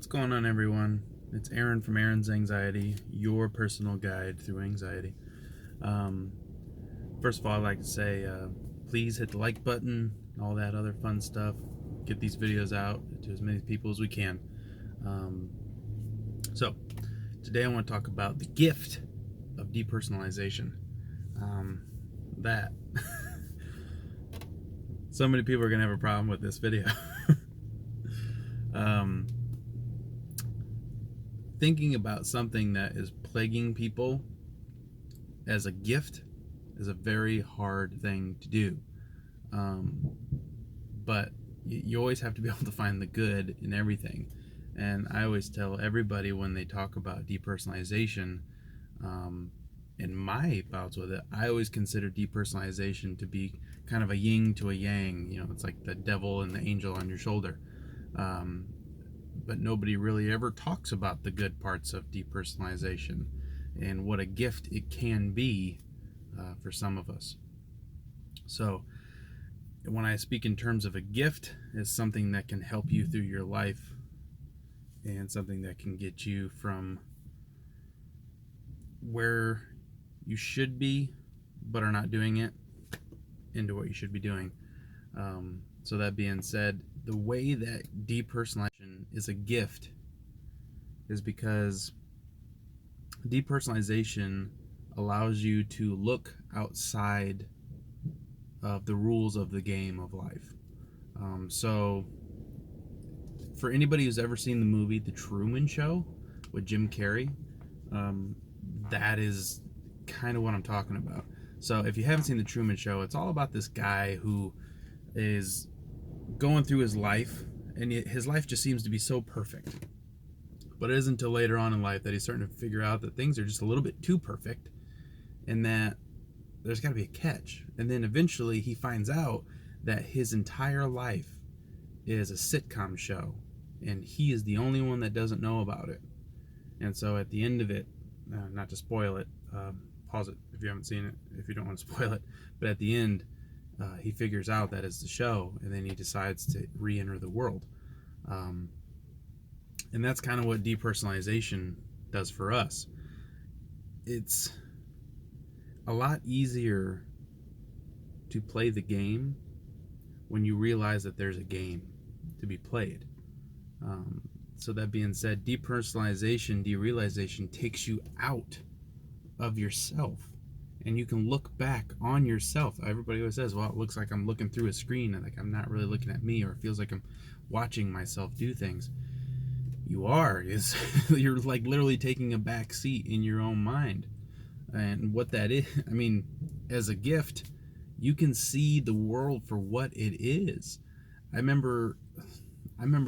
What's going on, everyone? It's Aaron from Aaron's Anxiety, your personal guide through anxiety. Um, First of all, I'd like to say please hit the like button and all that other fun stuff. Get these videos out to as many people as we can. So, today I want to talk about the gift of depersonalization. That. So many people are going to have a problem with this video. Thinking about something that is plaguing people as a gift is a very hard thing to do. But you always have to be able to find the good in everything. And I always tell everybody when they talk about depersonalization, in my bouts with it, I always consider depersonalization to be kind of a yin to a yang. You know, it's like the devil and the angel on your shoulder. But nobody really ever talks about the good parts of depersonalization and what a gift it can be for some of us. So when I speak in terms of a gift, it's something that can help you through your life and something that can get you from where you should be but are not doing it into what you should be doing. So that being said, the way that depersonalization is a gift is because depersonalization allows you to look outside of the rules of the game of life. So for anybody who's ever seen the movie The Truman Show with Jim Carrey, that is kind of what I'm talking about. So if you haven't seen The Truman Show, it's all about this guy who is going through his life, and his life just seems to be so perfect. But it isn't until later on in life that he's starting to figure out that things are just a little bit too perfect and that there's got to be a catch. And then eventually he finds out that his entire life is a sitcom show, and he is the only one that doesn't know about it. And so at the end of it, not to spoil it, pause it if you haven't seen it, if you don't want to spoil it, but at the end, he figures out that it's the show, and then he decides to re-enter the world. And that's kind of what depersonalization does for us. It's a lot easier to play the game when you realize that there's a game to be played. So that being said, depersonalization, derealization takes you out of yourself, and you can look back on yourself. Everybody always says, well, it looks like I'm looking through a screen and like I'm not really looking at me, or it feels like I'm watching myself do things. You are. You're like literally taking a back seat in your own mind. And what that is, I mean, as a gift, you can see the world for what it is. I remember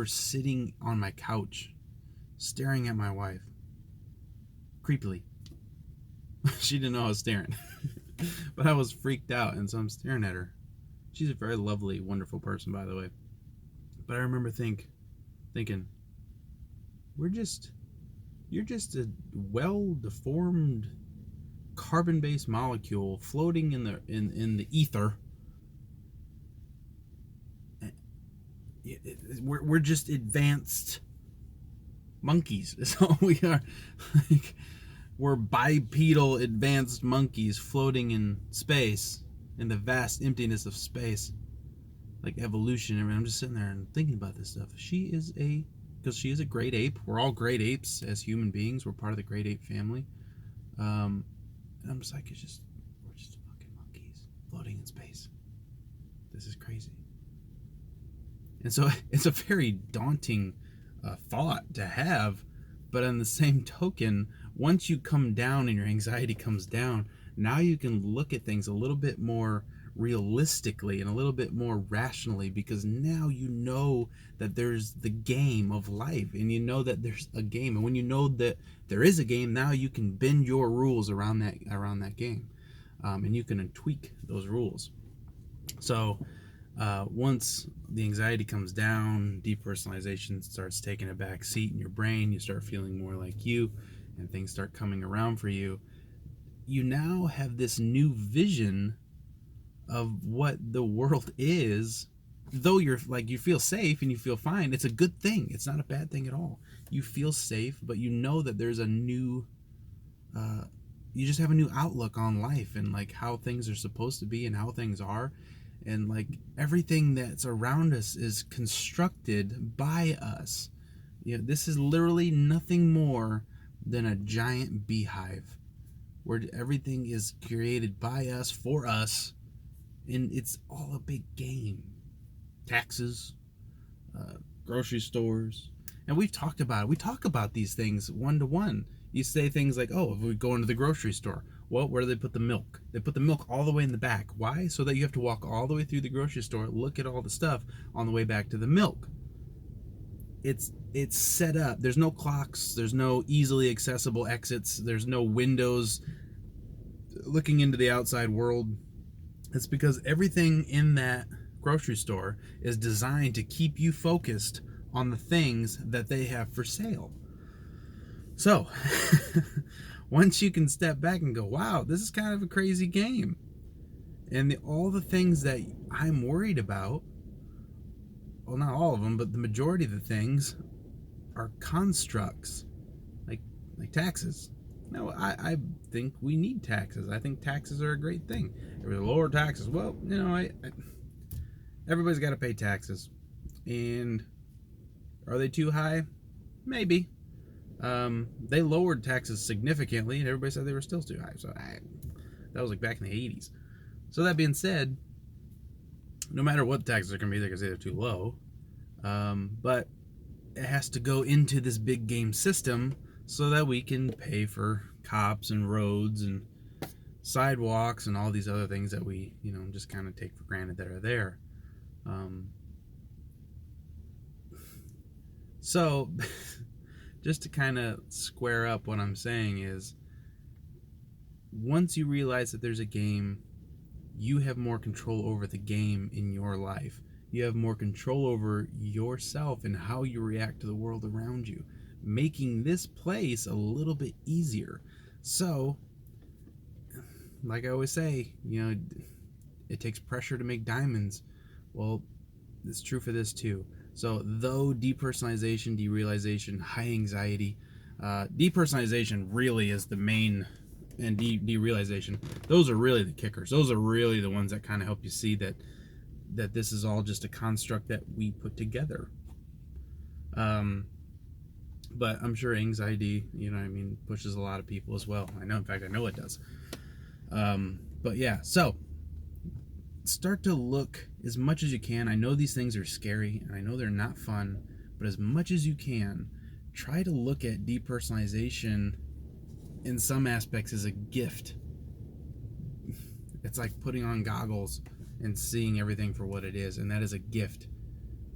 sitting on my couch staring at my wife creepily. She didn't know I was staring. But I was freaked out, and so I'm staring at her. She's a very lovely, wonderful person, by the way. But I remember thinking, you're just a well-deformed carbon-based molecule floating in the ether. We're just advanced monkeys. That's all we are. Like, we're bipedal advanced monkeys floating in space, in the vast emptiness of space, like evolution. I mean, I'm just sitting there and thinking about this stuff. Because she is a great ape. We're all great apes as human beings. We're part of the great ape family. And I'm just like, we're just fucking monkeys floating in space. This is crazy. And so it's a very daunting thought to have, but on the same token, once you come down and your anxiety comes down, now you can look at things a little bit more realistically and a little bit more rationally, because now you know that there's the game of life, and you know that there's a game, and when you know that there is a game, now you can bend your rules around that game, and you can tweak those rules. So once the anxiety comes down, depersonalization starts taking a back seat in your brain. You start feeling more like you, and things start coming around for you. You now have this new vision of what the world is though you're like, you feel safe and you feel fine, it's a good thing. It's not a bad thing at all. You feel safe, but you know that there's a new you just have a new outlook on life and like how things are supposed to be and how things are, and like everything that's around us is constructed by us. You know, this is literally nothing more than a giant beehive where everything is created by us, for us, and it's all a big game. Taxes, grocery stores, and we've talked about it. We talk about these things one to one. You say things like, "Oh, if we go into the grocery store, well, where do they put the milk? They put the milk all the way in the back. Why? So that you have to walk all the way through the grocery store, look at all the stuff on the way back to the milk. It's set up. There's no clocks. There's no easily accessible exits. There's no windows looking into the outside world. It's because everything in that grocery store is designed to keep you focused on the things that they have for sale. So, once you can step back and go, wow, this is kind of a crazy game. And all the things that I'm worried about, well, not all of them, but the majority of the things are constructs, like taxes. No, I think we need taxes. I think taxes are a great thing. If we lower taxes, well, you know, everybody's got to pay taxes. And are they too high? Maybe. They lowered taxes significantly, and everybody said they were still too high. So that was like back in the 80s. So that being said, no matter what taxes are going to be, they're going to say they're too low. But it has to go into this big game system so that we can pay for cops and roads and sidewalks and all these other things that we, you know, just kind of take for granted that are there. So just to kind of square up what I'm saying is, once you realize that there's a game, you have more control over the game in your life. You have more control over yourself and how you react to the world around you, making this place a little bit easier. So, like I always say, you know, it takes pressure to make diamonds. Well, it's true for this too. So, though depersonalization, derealization, high anxiety, depersonalization really is the main, and derealization, those are really the kickers. Those are really the ones that kind of help you see that this is all just a construct that we put together. But I'm sure anxiety, you know, I mean, pushes a lot of people as well. I know, in fact, I know it does. But yeah, so start to look as much as you can. I know these things are scary, and I know they're not fun, but as much as you can, try to look at depersonalization in some aspects as a gift. It's like putting on goggles and seeing everything for what it is, and that is a gift,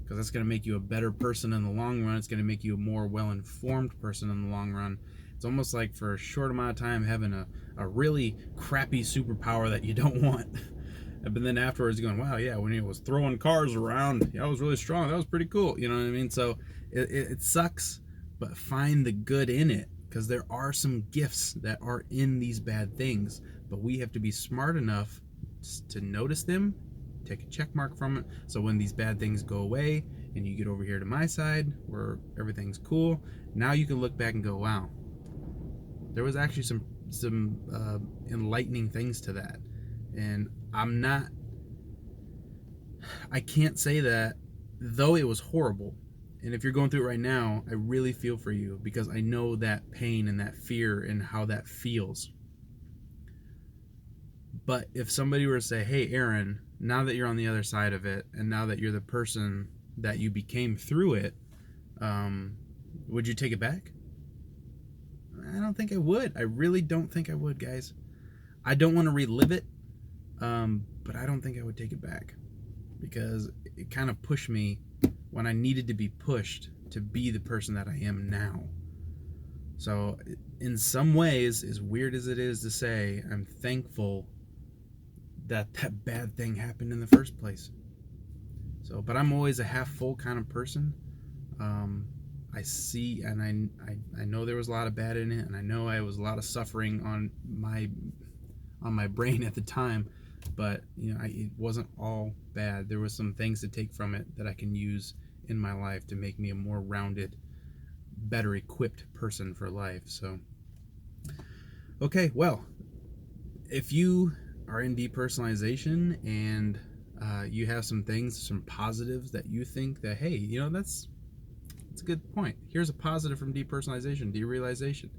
because that's going to make you a better person in the long run. It's going to make you a more well-informed person in the long run. It's almost like for a short amount of time having a really crappy superpower that you don't want, but then afterwards going, wow, yeah, when he was throwing cars around, yeah, I was really strong, that was pretty cool, you know what I mean? So it sucks, but find the good in it, because there are some gifts that are in these bad things, but we have to be smart enough to notice them, take a check mark from it, so when these bad things go away and you get over here to my side where everything's cool, now you can look back and go, wow, there was actually some enlightening things to that. And I can't say that, though it was horrible, and if you're going through it right now, I really feel for you, because I know that pain and that fear and how that feels. But if somebody were to say, hey, Aaron, now that you're on the other side of it, and now that you're the person that you became through it, would you take it back? I don't think I would. I really don't think I would, guys. I don't want to relive it, but I don't think I would take it back, because it kind of pushed me when I needed to be pushed to be the person that I am now. So in some ways, as weird as it is to say, I'm thankful that bad thing happened in the first place. So, but I'm always a half full kind of person. I see, and I know there was a lot of bad in it, and I know I was a lot of suffering on my brain at the time, but it wasn't all bad. There was some things to take from it that I can use in my life to make me a more rounded, better equipped person for life. So okay, well, if you are in depersonalization and you have some things, some positives that you think that, hey, that's a good point. Here's a positive from depersonalization, derealization,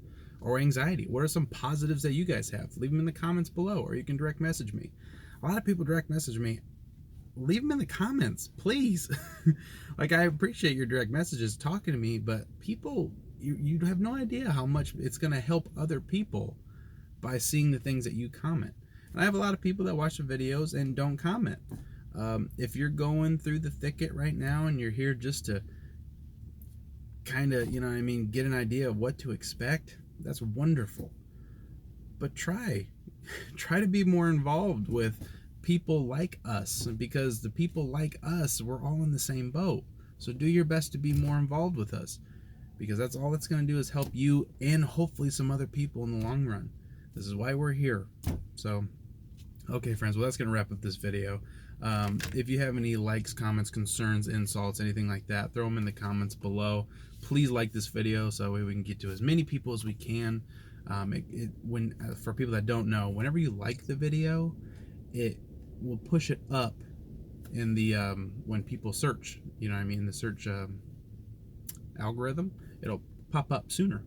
or anxiety. What are some positives that you guys have? Leave them in the comments below, or you can direct message me. A lot of people direct message me. Leave them in the comments, please. Like, I appreciate your direct messages talking to me, but people, you have no idea how much it's going to help other people by seeing the things that you comment. And I have a lot of people that watch the videos and don't comment. If you're going through the thicket right now and you're here just to kind of, get an idea of what to expect, that's wonderful. But try to be more involved with people like us, because the people like us, we're all in the same boat. So do your best to be more involved with us, because that's all it's going to do is help you and hopefully some other people in the long run. This is why we're here. So, okay, friends, well, that's going to wrap up this video. If you have any likes, comments, concerns, insults, anything like that, throw them in the comments below. Please like this video so we can get to as many people as we can. For people that don't know, whenever you like the video, it will push it up in the when people search. The search algorithm, it'll pop up sooner,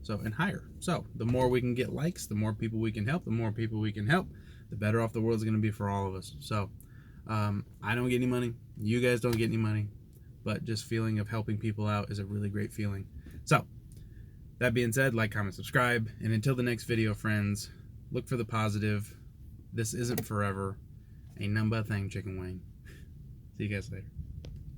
and higher. So the more we can get likes, the more people we can help. The more people we can help, the better off the world's going to be for all of us. So I don't get any money, you guys don't get any money, but just feeling of helping people out is a really great feeling. So that being said, like, comment, subscribe, and until the next video, friends, look for the positive. This isn't forever. Ain't nothing but a thing, chicken wing. See you guys later.